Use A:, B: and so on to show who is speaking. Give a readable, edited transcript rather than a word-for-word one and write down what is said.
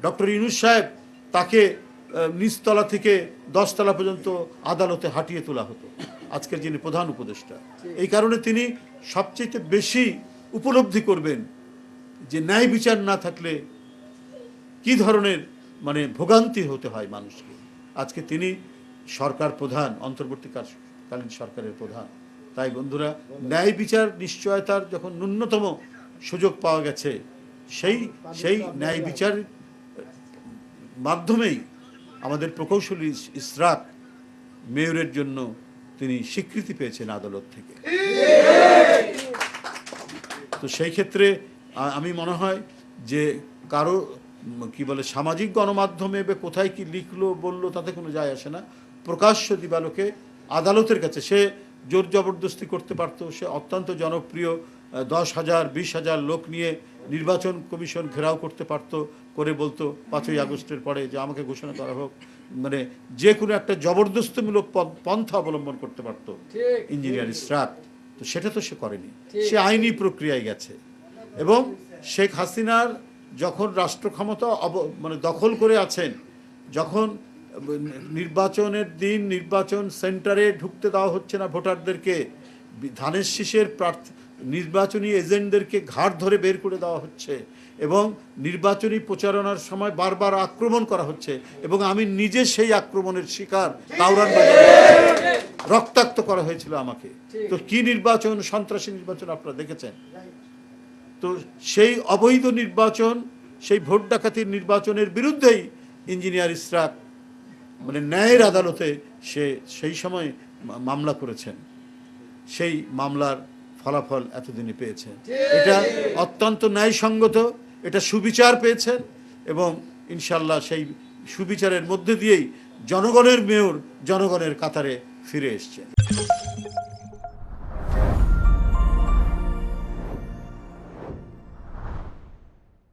A: Doctor Yunus সাহেব তাকে নিচতলা থেকে 10 তলা পর্যন্ত আদালতে হাঁটিয়ে তোলা হতো, আজকের যিনি প্রধান উপদেষ্টা। এই কারণে তিনি সবচেয়ে বেশি উপলব্ধি করবেন যে ন্যায় বিচার না থাকলে কি ধরনের মানে ভোগান্তি হতে হয় মানুষকে। আজকে তিনি সরকার প্রধান, অন্তর্বর্তীকালীন সরকারের প্রধান। তাই বন্ধুরা, ন্যায় বিচার নিশ্চয়তার যখন ন্যূনতম সুযোগ পাওয়া গেছে, সেই ন্যায় বিচার মাধ্যমেই আমাদের প্রকৌশলী ইসরাত মেয়রের জন্য তিনি স্বীকৃতি পেয়েছেন আদালত থেকে। তো সেই ক্ষেত্রে আমি মনে হয় যে কারো কি বলে সামাজিক গণমাধ্যমে কোথায় কি লিখলো বললো তাতে কোনো যায় আসে না। প্রকাশ্য দিবালোকে আদালতের কাছে সে জোর জবরদস্তি করতে পারত। সে অত্যন্ত জনপ্রিয় 10,000 20,000 লোক নিয়ে নির্বাচন কমিশন ঘেরাও করতে পারত, করে বলতো 5ই আগস্টের পরে যে আমাকে ঘোষণা করা হোক, মানে যে কোনো একটা জবরদস্তিমূলক পন্থা অবলম্বন করতে পারত ইঞ্জিনিয়ার ইসরাত। তো সেটা তো সে করেনি, সে আইনি প্রক্রিয়ায় গেছে। এবং শেখ হাসিনার যখন রাষ্ট্র ক্ষমতা মানে দখল করে আছেন, যখন নির্বাচনের দিন নির্বাচন সেন্টারে ঢুকতে দেওয়া হচ্ছে না ভোটারদেরকে, ধানের শীষের নির্বাচনী এজেন্টদেরকে ঘাড় ধরে বের করে দেওয়া হচ্ছে, এবং নির্বাচনী প্রচারণার সময় বারবার আক্রমণ করা হচ্ছে, এবং আমি নিজে সেই আক্রমণের শিকার। কাউরান বাজারে রক্তাক্ত করা হয়েছিল আমাকে। তো কি নির্বাচন, সন্ত্রাসী নির্বাচন আপনারা দেখেছেন। তো সেই অবৈধ নির্বাচন, সেই ভোট ডাকাতির নির্বাচনের বিরুদ্ধেই ইঞ্জিনিয়ার ইসরাত মানে ন্যায়ের আদালতে সে সেই সময় মামলা করেছেন। সেই মামলার ফলাফল এতদিনে পেয়েছেন। এটা অত্যন্ত ন্যায়সঙ্গত, এটা সুবিচার পেয়েছেন, এবং ইনশাল্লাহ সেই সুবিচারের মধ্যে দিয়েই জনগণের মেয়র জনগণের কাতারে ফিরে এসছেন।